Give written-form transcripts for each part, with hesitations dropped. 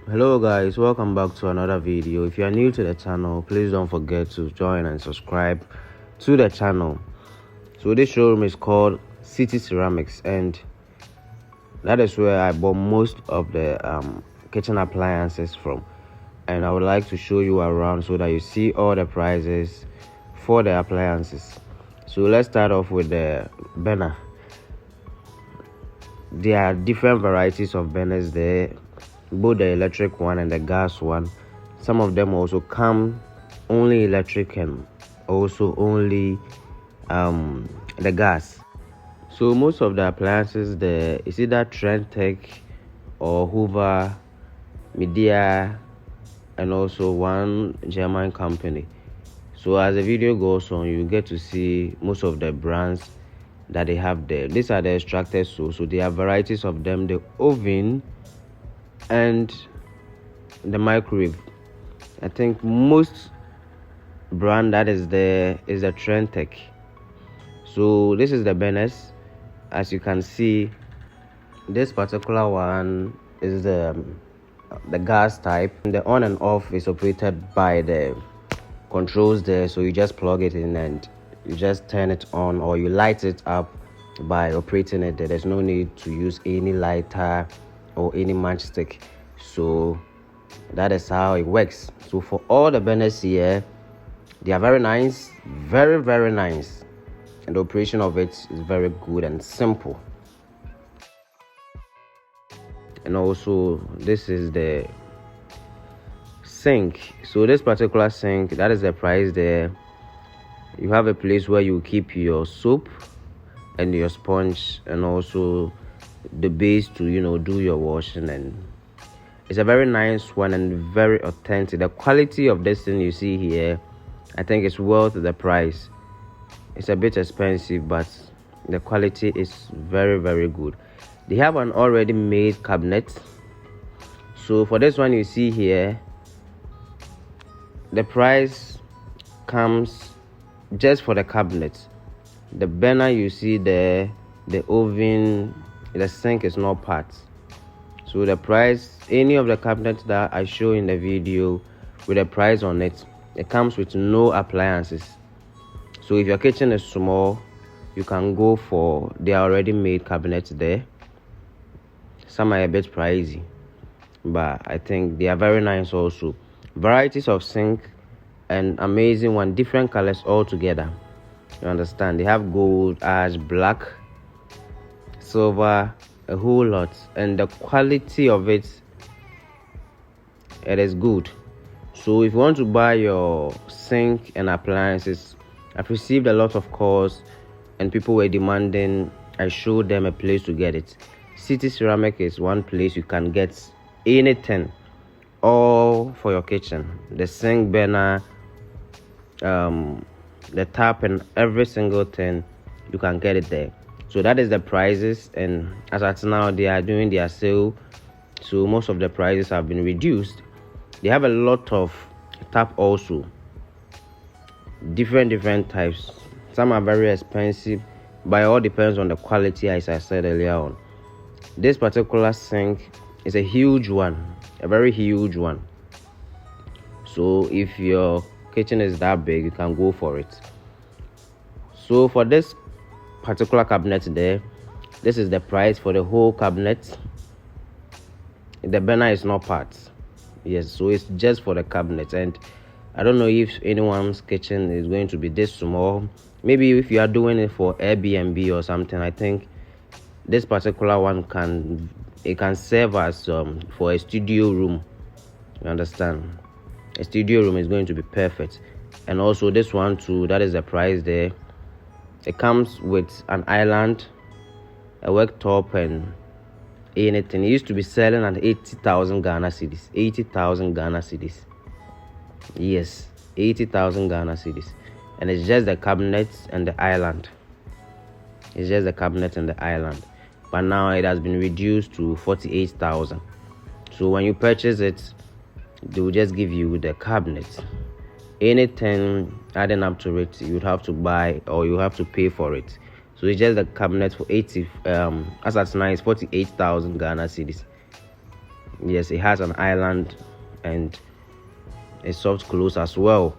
Hello guys, welcome back to another video. If you are new to the channel, please don't forget to join and subscribe to the channel. So this showroom is called City Ceramics, and that is where I bought most of the kitchen appliances from, and I would like to show you around so that you see all the prices for the appliances. So let's start off with the burner. There are different varieties of burners there, both the electric one and the gas one. Some of them also come only electric and also only the gas. So most of the appliances there is either Trendtech or Hoover, Media, and also one German company. So as the video goes on, you get to see most of the brands that they have there. These are the extractors, so there are varieties of them: the oven and the microwave. I think most brand that is there is the Trendtech. So this is the burners. As you can see, this particular one is the gas type. The on and off is operated by the controls there, so you just plug it in and you just turn it on, or you light it up by operating it. There's no need to use any lighter or any matchstick. So that is how it works. So for all the burners here, they are very nice, very nice, and the operation of it is very good and simple. And also this is the sink. So this particular sink, that is the price there. You have a place where you keep your soap and your sponge, and also the base to do your washing. And it's a very nice one and very authentic. The quality of this thing you see here, I think it's worth the price. It's a bit expensive, but the quality is very good. They have an already made cabinet. So for this one you see here, the price comes just for the cabinet. The burner you see there, the oven, the sink is not part. So the price, any of the cabinets that I show in the video with a price on it, it comes with no appliances. So if your kitchen is small, you can go for the already made cabinets there. Some are a bit pricey, but I think they are very nice also. Varieties of sink, and amazing one, different colors all together. You understand? They have gold, ash, black, silver, a whole lot, and the quality of it is good. So if you want to buy your sink and appliances, I've received a lot of calls and people were demanding I showed them a place to get it. City Ceramic is one place you can get anything, all for your kitchen. The sink, burner, the tap, and every single thing, you can get it there. So that is the prices, and as at now they are doing their sale, so most of the prices have been reduced. They have a lot of tap also, different types. Some are very expensive, but it all depends on the quality, as I said earlier on. This particular sink is a huge one, a very huge one. So if your kitchen is that big, you can go for it. So for this particular cabinet there, this is the price for the whole cabinet. The burner is not part. Yes, so it's just for the cabinet. And I don't know if anyone's kitchen is going to be this small. Maybe if you are doing it for Airbnb or something, I think this particular one can serve as for a studio room. You understand? A studio room is going to be perfect. And also this one too, that is the price there. It comes with an island, a worktop, and anything. It used to be selling at 80,000 Ghana cedis. 80,000 Ghana cedis. Yes, 80,000 Ghana cedis. And it's just the cabinets and the island. It's just the cabinet and the island. But now it has been reduced to 48,000. So when you purchase it, they will just give you the cabinet. Anything adding up to it, you would have to buy or you have to pay for it. So it's just the cabinet for 80. As at now, it's 48,000 Ghana cedis. Yes, it has an island and a soft close as well.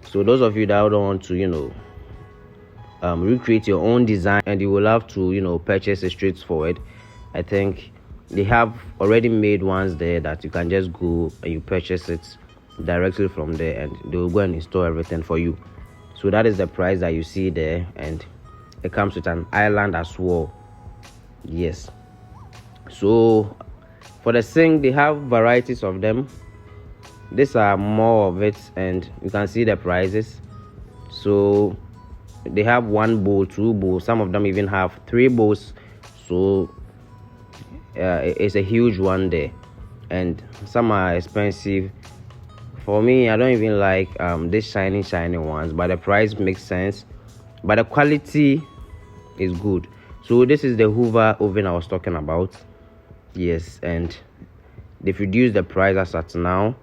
So those of you that don't want to recreate your own design and you will have to purchase it straightforward, I think they have already made ones there that you can just go and you purchase it directly from there, and they will go and install everything for you. So that is the price that you see there, and it comes with an island as well. Yes. So for the sink, they have varieties of them. These are more of it, and you can see the prices. So they have 1 bowl, 2 bowls, some of them even have 3 bowls. So it's a huge one there, and some are expensive. For me, I don't even like these shiny ones, but the price makes sense, but the quality is good. So this is the Hoover oven I was talking about. Yes, and they've reduced the price as at now,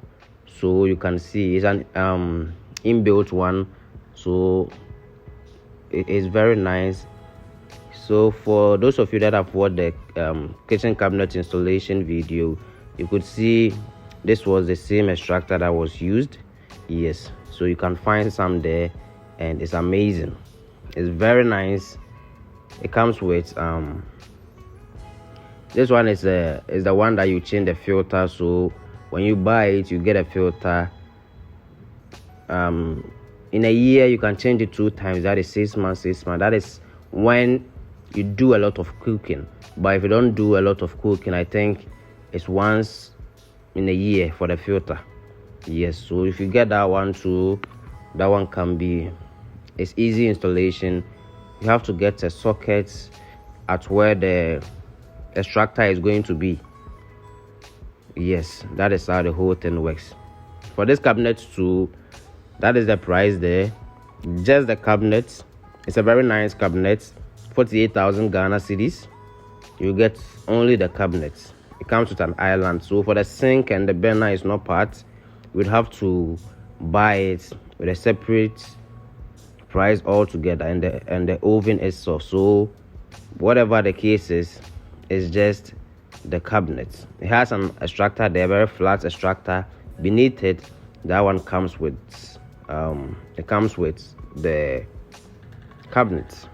so you can see it's an inbuilt one, so it is very nice. So for those of you that have watched the kitchen cabinet installation video, you could see this was the same extractor that was used. Yes, so you can find some there, and it's amazing. It's very nice. It comes with this one is the one that you change the filter. So when you buy it, you get a filter. In a year you can change it 2 times. That is 6 months. That is when you do a lot of cooking. But if you don't do a lot of cooking, I think it's once in a year for the filter. Yes, so if you get that one too, that one can be, it's easy installation. You have to get a socket at where the extractor is going to be. Yes, that is how the whole thing works. For this cabinet too, that is the price there. Just the cabinet. It's a very nice cabinet, 48,000 Ghana cedis. You get only the cabinet. It comes with an island. So for the sink and the burner is not part, we'd have to buy it with a separate price altogether, and the oven itself. So whatever the case is, it's just the cabinet. It has an extractor there, very flat extractor. Beneath it, that one comes with it comes with the cabinet.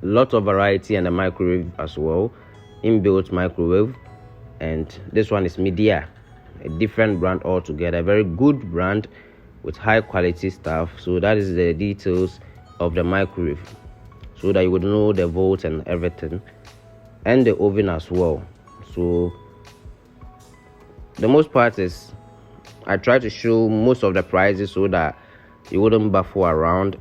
Lot of variety, and a microwave as well, inbuilt microwave. And this one is Media, a different brand altogether, a very good brand with high quality stuff. So that is the details of the microwave, so that you would know the volts and everything, and the oven as well. So the most part is I try to show most of the prices so that you wouldn't baffle around.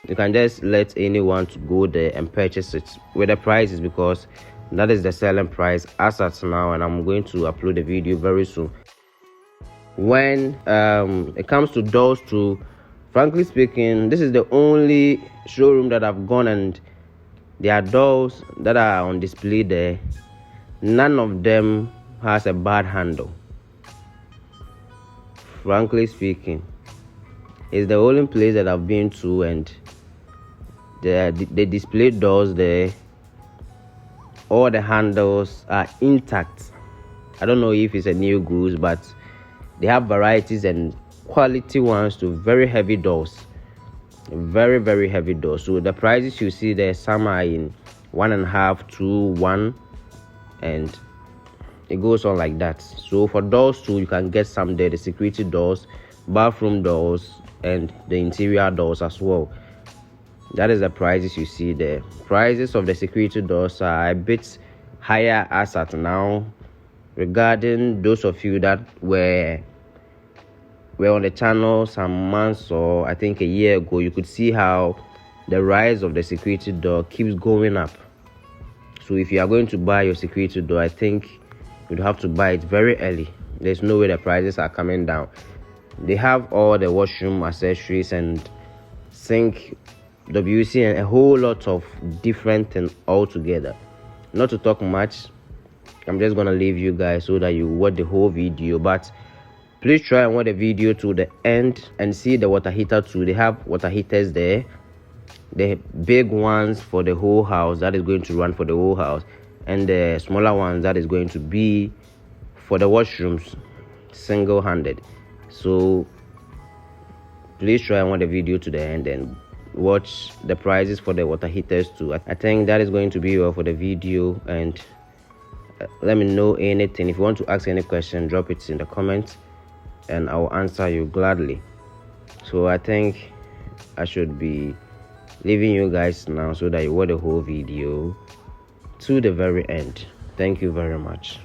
You can just let anyone to go there and purchase it with the prices, because that is the selling price as at now, and I'm going to upload the video very soon. When it comes to doors too, frankly speaking, this is the only showroom that I've gone, and there are doors that are on display there. None of them has a bad handle. Frankly speaking, it's the only place that I've been to, and the display doors there, all the handles are intact. I don't know if it's a new goods, but they have varieties and quality ones to very heavy doors, very heavy doors. So the prices you see there, some are in 1.5 to 1, and it goes on like that. So for doors too, you can get some there, the security doors, bathroom doors, and the interior doors as well. That is the prices you see there. Prices of the security doors are a bit higher as at now. Regarding those of you that were on the channel some months, or I think a year ago, you could see how the rise of the security door keeps going up. So if you are going to buy your security door, I think you'd have to buy it very early. There's no way the prices are coming down. They have all the washroom accessories and sink, WC, and a whole lot of different things all together. Not to talk much, I'm just gonna leave you guys so that you watch the whole video, but please try and watch the video to the end and see the water heater too. They have water heaters there, the big ones for the whole house, that is going to run for the whole house, and the smaller ones that is going to be for the washrooms single-handed. So please try and watch the video to the end and watch the prices for the water heaters too. I think that is going to be all for the video, and let me know anything. If you want to ask any question, drop it in the comments and I will answer you gladly. So I think I should be leaving you guys now so that you watch the whole video to the very end. Thank you very much.